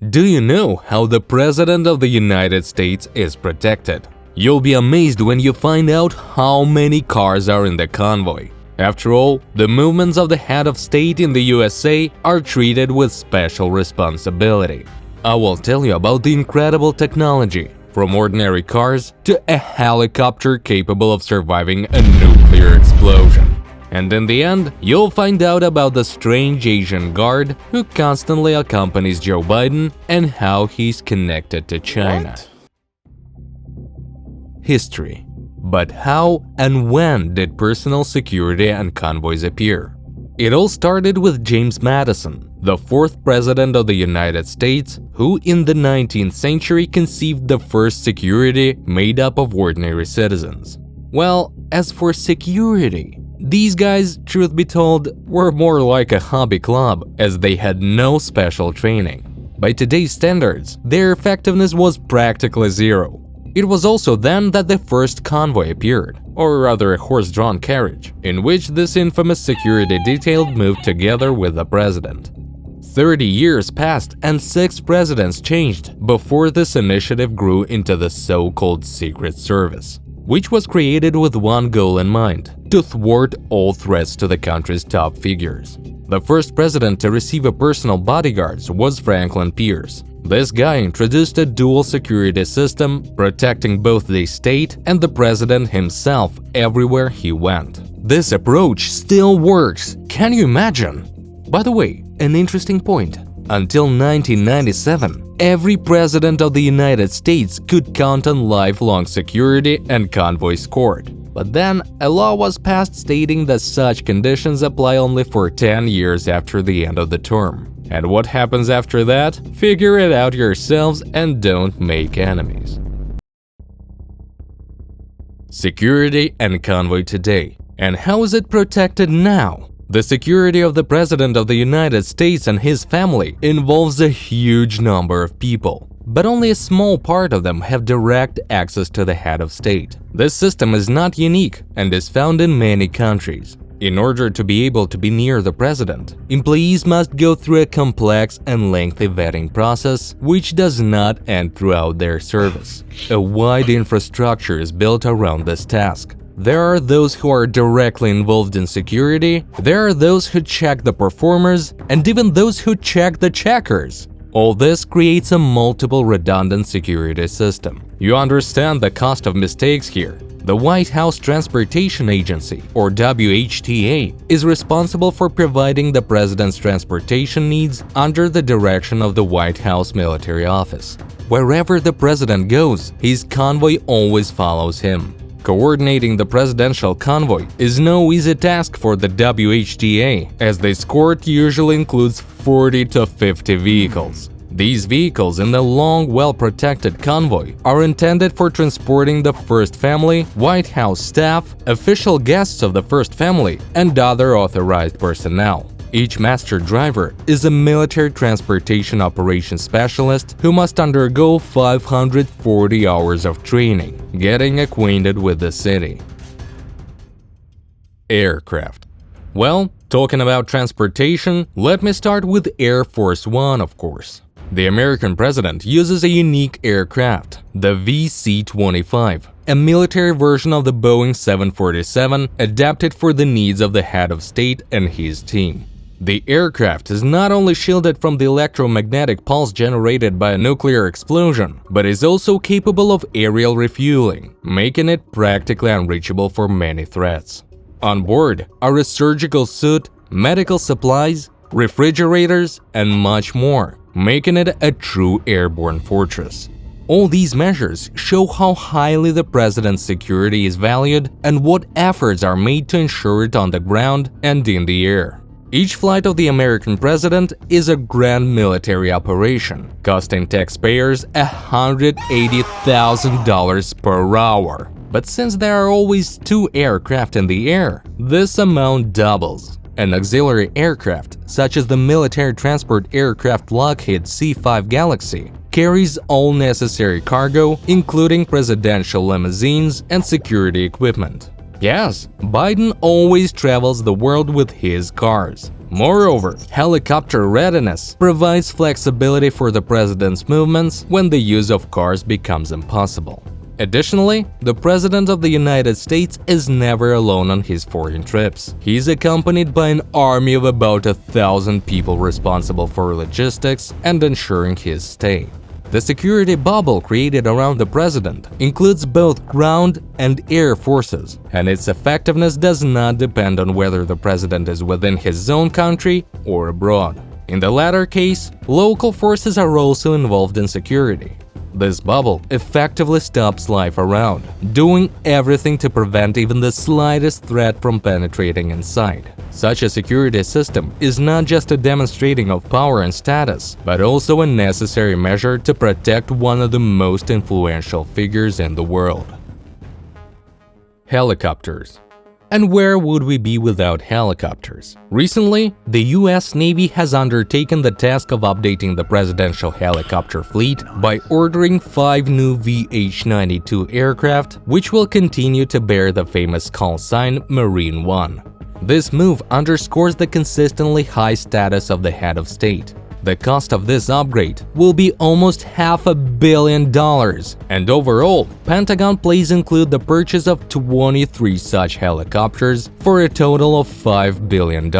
Do you know how the President of the United States is protected? You'll be amazed when you find out how many cars are in the convoy. After all, the movements of the head of state in the USA are treated with special responsibility. I will tell you about the incredible technology, from ordinary cars to a helicopter capable of surviving a nuclear explosion. And in the end, you'll find out about the strange Asian guard who constantly accompanies Joe Biden and how he's connected to China. History. But how and when did personal security and convoys appear? It all started with James Madison, the fourth president of the United States, who in the 19th century conceived the first security made up of ordinary citizens. Well, as for security, these guys, truth be told, were more like a hobby club, as they had no special training. By today's standards, their effectiveness was practically zero. It was also then that the first convoy appeared, or rather a horse-drawn carriage, in which this infamous security detail moved together with the president. 30 years passed and 6 presidents changed before this initiative grew into the so-called Secret Service, which was created with one goal in mind: to thwart all threats to the country's top figures. The first president to receive a personal bodyguard was Franklin Pierce. This guy introduced a dual security system, protecting both the state and the president himself everywhere he went. This approach still works, can you imagine? By the way, an interesting point. Until 1997, every president of the United States could count on lifelong security and convoy escort. But then, a law was passed stating that such conditions apply only for 10 years after the end of the term. And what happens after that? Figure it out yourselves and don't make enemies. Security and convoy today. And how is it protected now? The security of the President of the United States and his family involves a huge number of people, but only a small part of them have direct access to the head of state. This system is not unique and is found in many countries. In order to be able to be near the president, employees must go through a complex and lengthy vetting process, which does not end throughout their service. A wide infrastructure is built around this task. There are those who are directly involved in security, there are those who check the performers, and even those who check the checkers. All this creates a multiple redundant security system. You understand the cost of mistakes here. The White House Transportation Agency, or WHTA, is responsible for providing the president's transportation needs under the direction of the White House Military Office. Wherever the president goes, his convoy always follows him. Coordinating the presidential convoy is no easy task for the WHTA, as the escort usually includes 40 to 50 vehicles. These vehicles in the long, well-protected convoy are intended for transporting the First Family, White House staff, official guests of the First Family, and other authorized personnel. Each master driver is a military transportation operations specialist who must undergo 540 hours of training, getting acquainted with the city. Aircraft. Well, talking about transportation, let me start with Air Force One, of course. The American president uses a unique aircraft, the VC-25, a military version of the Boeing 747 adapted for the needs of the head of state and his team. The aircraft is not only shielded from the electromagnetic pulse generated by a nuclear explosion, but is also capable of aerial refueling, making it practically unreachable for many threats. On board are a surgical suit, medical supplies, refrigerators, and much more, making it a true airborne fortress. All these measures show how highly the president's security is valued and what efforts are made to ensure it on the ground and in the air. Each flight of the American president is a grand military operation, costing taxpayers $180,000 per hour. But since there are always 2 aircraft in the air, this amount doubles. An auxiliary aircraft, such as the military transport aircraft Lockheed C-5 Galaxy, carries all necessary cargo, including presidential limousines and security equipment. Yes, Biden always travels the world with his cars. Moreover, helicopter readiness provides flexibility for the president's movements when the use of cars becomes impossible. Additionally, the President of the United States is never alone on his foreign trips. He's accompanied by an army of about 1,000 people responsible for logistics and ensuring his stay. The security bubble created around the president includes both ground and air forces, and its effectiveness does not depend on whether the president is within his own country or abroad. In the latter case, local forces are also involved in security. This bubble effectively stops life around, doing everything to prevent even the slightest threat from penetrating inside. Such a security system is not just a demonstrating of power and status, but also a necessary measure to protect one of the most influential figures in the world. Helicopters. And where would we be without helicopters? Recently, the US Navy has undertaken the task of updating the presidential helicopter fleet by ordering 5 new VH-92 aircraft, which will continue to bear the famous call sign Marine One. This move underscores the consistently high status of the head of state. The cost of this upgrade will be almost $500 million, and overall, Pentagon plans include the purchase of 23 such helicopters for a total of $5 billion.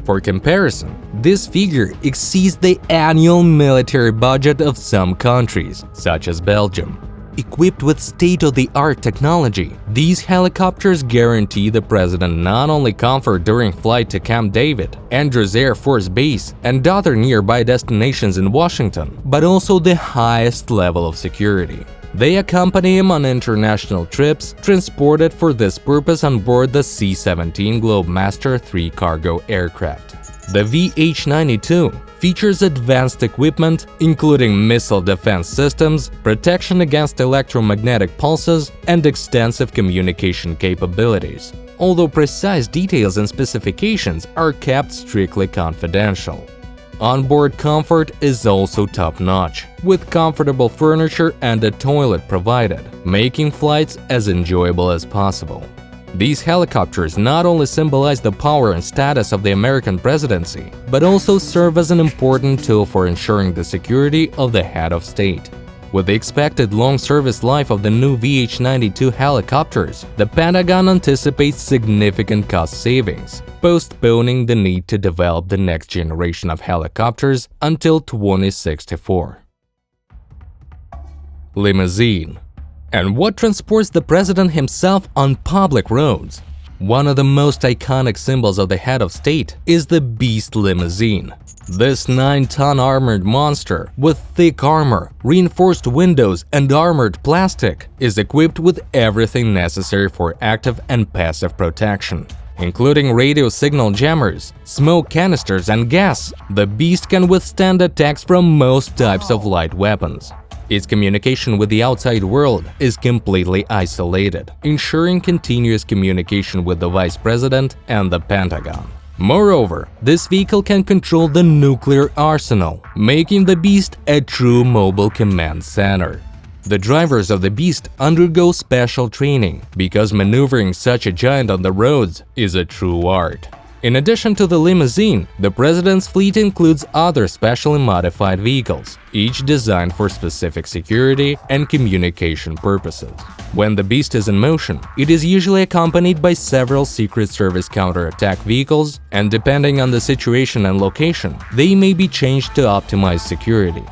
For comparison, this figure exceeds the annual military budget of some countries, such as Belgium. Equipped with state-of-the-art technology, these helicopters guarantee the president not only comfort during flight to Camp David, Andrews Air Force Base, and other nearby destinations in Washington, but also the highest level of security. They accompany him on international trips, transported for this purpose on board the C-17 Globemaster III cargo aircraft. The VH-92 features advanced equipment, including missile defense systems, protection against electromagnetic pulses, and extensive communication capabilities, although precise details and specifications are kept strictly confidential. Onboard comfort is also top-notch, with comfortable furniture and a toilet provided, making flights as enjoyable as possible. These helicopters not only symbolize the power and status of the American presidency, but also serve as an important tool for ensuring the security of the head of state. With the expected long service life of the new VH-92 helicopters, the Pentagon anticipates significant cost savings, postponing the need to develop the next generation of helicopters until 2064. Limousine. And what transports the president himself on public roads? One of the most iconic symbols of the head of state is the Beast Limousine. This 9-ton armored monster with thick armor, reinforced windows, and armored plastic is equipped with everything necessary for active and passive protection. Including radio signal jammers, smoke canisters, and gas, the Beast can withstand attacks from most types of light weapons. Its communication with the outside world is completely isolated, ensuring continuous communication with the Vice President and the Pentagon. Moreover, this vehicle can control the nuclear arsenal, making the Beast a true mobile command center. The drivers of the Beast undergo special training, because maneuvering such a giant on the roads is a true art. In addition to the limousine, the president's fleet includes other specially modified vehicles, each designed for specific security and communication purposes. When the Beast is in motion, it is usually accompanied by several Secret Service counterattack vehicles, and depending on the situation and location, they may be changed to optimize security.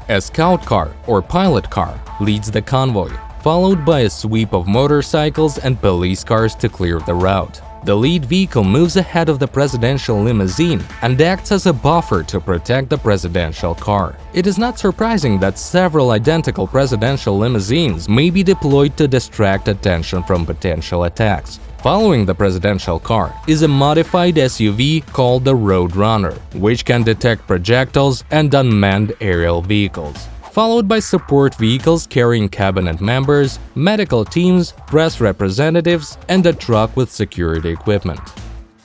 A scout car or pilot car leads the convoy, followed by a sweep of motorcycles and police cars to clear the route. The lead vehicle moves ahead of the presidential limousine and acts as a buffer to protect the presidential car. It is not surprising that several identical presidential limousines may be deployed to distract attention from potential attacks. Following the presidential car is a modified SUV called the Roadrunner, which can detect projectiles and unmanned aerial vehicles, followed by support vehicles carrying cabinet members, medical teams, press representatives, and a truck with security equipment.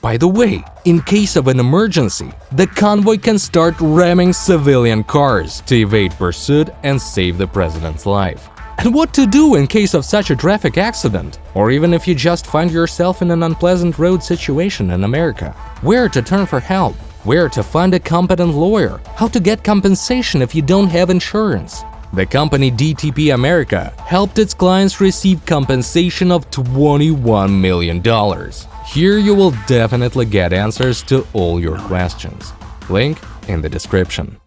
By the way, in case of an emergency, the convoy can start ramming civilian cars to evade pursuit and save the president's life. And what to do in case of such a traffic accident, or even if you just find yourself in an unpleasant road situation in America. Where to turn for help, where to find a competent lawyer, how to get compensation if you don't have insurance. The company DTP America helped its clients receive compensation of $21 million. Here you will definitely get answers to all your questions. Link in the description.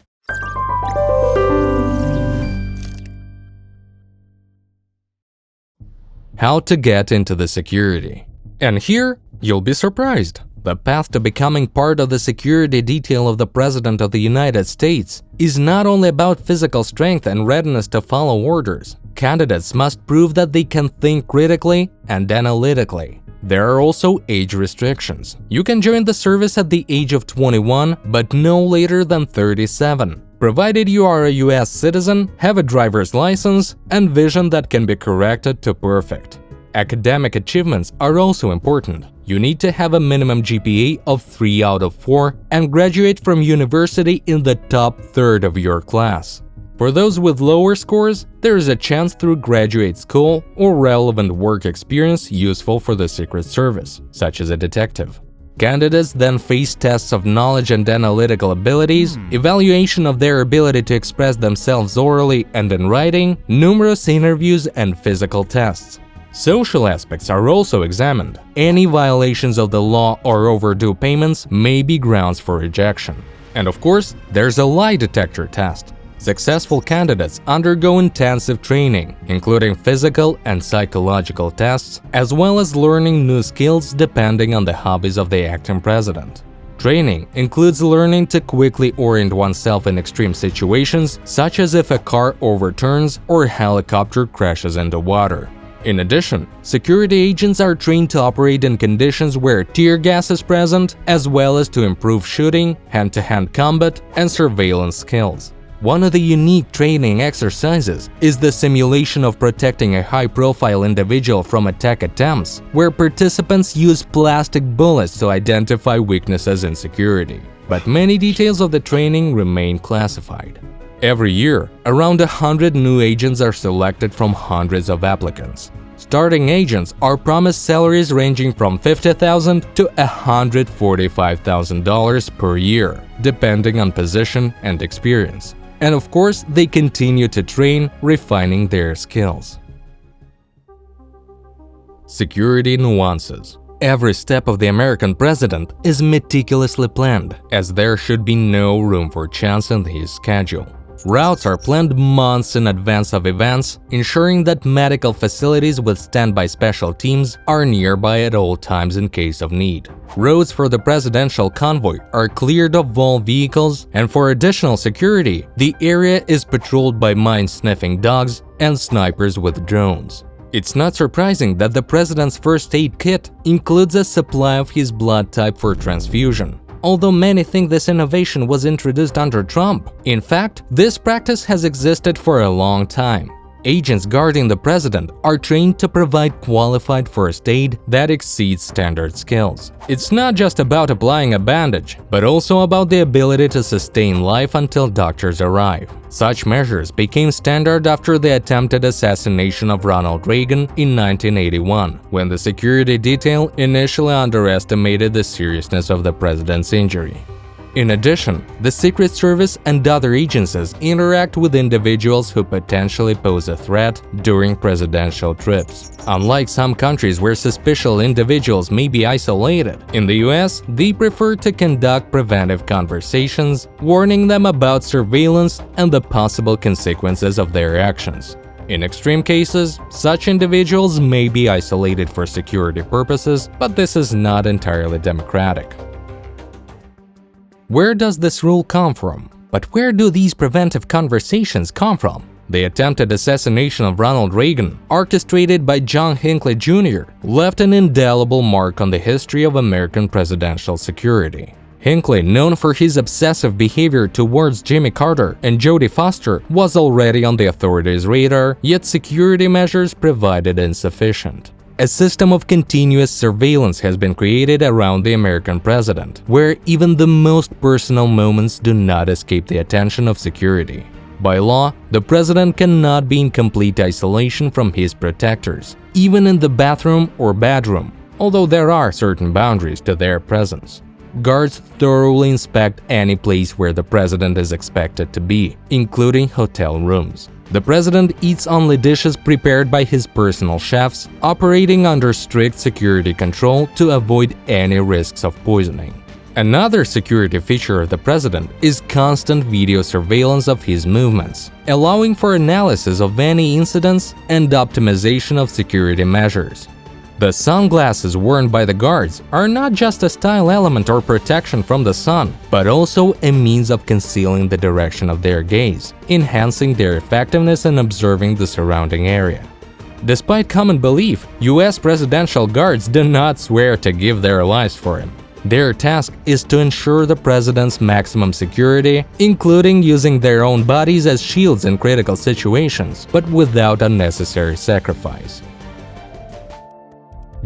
How to get into the security. And here, you'll be surprised. The path to becoming part of the security detail of the President of the United States is not only about physical strength and readiness to follow orders. Candidates must prove that they can think critically and analytically. There are also age restrictions. You can join the service at the age of 21, but no later than 37. Provided you are a US citizen, have a driver's license, and vision that can be corrected to perfect. Academic achievements are also important. You need to have a minimum GPA of 3 out of 4 and graduate from university in the top third of your class. For those with lower scores, there is a chance through graduate school or relevant work experience useful for the Secret Service, such as a detective. Candidates then face tests of knowledge and analytical abilities, evaluation of their ability to express themselves orally and in writing, numerous interviews, and physical tests. Social aspects are also examined. Any violations of the law or overdue payments may be grounds for rejection. And of course, there's a lie detector test. Successful candidates undergo intensive training, including physical and psychological tests, as well as learning new skills depending on the hobbies of the acting president. Training includes learning to quickly orient oneself in extreme situations, such as if a car overturns or a helicopter crashes into water. In addition, security agents are trained to operate in conditions where tear gas is present, as well as to improve shooting, hand-to-hand combat, and surveillance skills. One of the unique training exercises is the simulation of protecting a high-profile individual from attack attempts, where participants use plastic bullets to identify weaknesses in security. But many details of the training remain classified. Every year, around 100 new agents are selected from hundreds of applicants. Starting agents are promised salaries ranging from $50,000 to $145,000 per year, depending on position and experience. And of course, they continue to train, refining their skills. Security nuances. Every step of the American president is meticulously planned, as there should be no room for chance in his schedule. Routes are planned months in advance of events, ensuring that medical facilities with standby special teams are nearby at all times in case of need. Roads for the presidential convoy are cleared of all vehicles, and for additional security, the area is patrolled by mine-sniffing dogs and snipers with drones. It's not surprising that the president's first aid kit includes a supply of his blood type for transfusion. Although many think this innovation was introduced under Trump, in fact, this practice has existed for a long time. Agents guarding the president are trained to provide qualified first aid that exceeds standard skills. It's not just about applying a bandage, but also about the ability to sustain life until doctors arrive. Such measures became standard after the attempted assassination of Ronald Reagan in 1981, when the security detail initially underestimated the seriousness of the president's injury. In addition, the Secret Service and other agencies interact with individuals who potentially pose a threat during presidential trips. Unlike some countries where suspicious individuals may be isolated, in the US, they prefer to conduct preventive conversations, warning them about surveillance and the possible consequences of their actions. In extreme cases, such individuals may be isolated for security purposes, but this is not entirely democratic. Where does this rule come from? But where do these preventive conversations come from? The attempted assassination of Ronald Reagan, orchestrated by John Hinckley Jr., left an indelible mark on the history of American presidential security. Hinckley, known for his obsessive behavior towards Jimmy Carter and Jodie Foster, was already on the authorities' radar, yet security measures provided insufficient. A system of continuous surveillance has been created around the American president, where even the most personal moments do not escape the attention of security. By law, the president cannot be in complete isolation from his protectors, even in the bathroom or bedroom, although there are certain boundaries to their presence. Guards thoroughly inspect any place where the president is expected to be, including hotel rooms. The president eats only dishes prepared by his personal chefs, operating under strict security control to avoid any risks of poisoning. Another security feature of the president is constant video surveillance of his movements, allowing for analysis of any incidents and optimization of security measures. The sunglasses worn by the guards are not just a style element or protection from the sun, but also a means of concealing the direction of their gaze, enhancing their effectiveness in observing the surrounding area. Despite common belief, US presidential guards do not swear to give their lives for him. Their task is to ensure the president's maximum security, including using their own bodies as shields in critical situations, but without unnecessary sacrifice.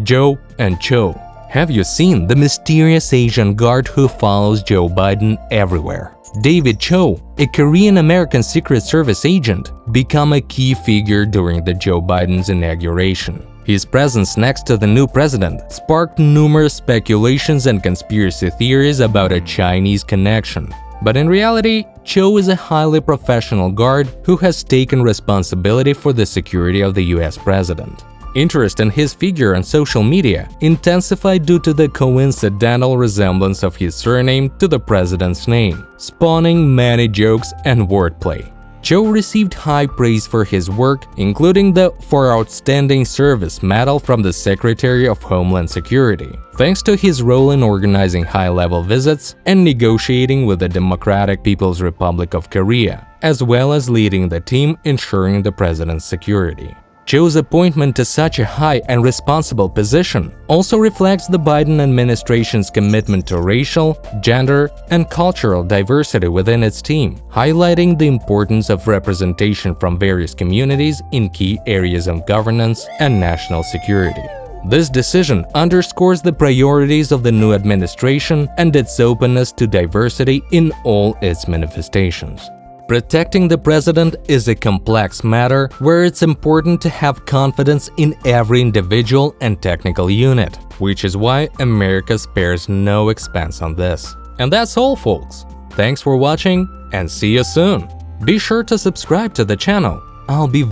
Joe and Cho. Have you seen the mysterious Asian guard who follows Joe Biden everywhere? David Cho, a Korean-American Secret Service agent, became a key figure during the Joe Biden's inauguration. His presence next to the new president sparked numerous speculations and conspiracy theories about a Chinese connection. But in reality, Cho is a highly professional guard who has taken responsibility for the security of the US president. Interest in his figure on social media intensified due to the coincidental resemblance of his surname to the president's name, spawning many jokes and wordplay. Cho received high praise for his work, including the For Outstanding Service medal from the Secretary of Homeland Security, thanks to his role in organizing high-level visits and negotiating with the Democratic People's Republic of Korea, as well as leading the team ensuring the president's security. Cho's appointment to such a high and responsible position also reflects the Biden administration's commitment to racial, gender, and cultural diversity within its team, highlighting the importance of representation from various communities in key areas of governance and national security. This decision underscores the priorities of the new administration and its openness to diversity in all its manifestations. Protecting the president is a complex matter where it's important to have confidence in every individual and technical unit, which is why America spares no expense on this. And that's all, folks. Thanks for watching and see you soon. Be sure to subscribe to the channel. I'll be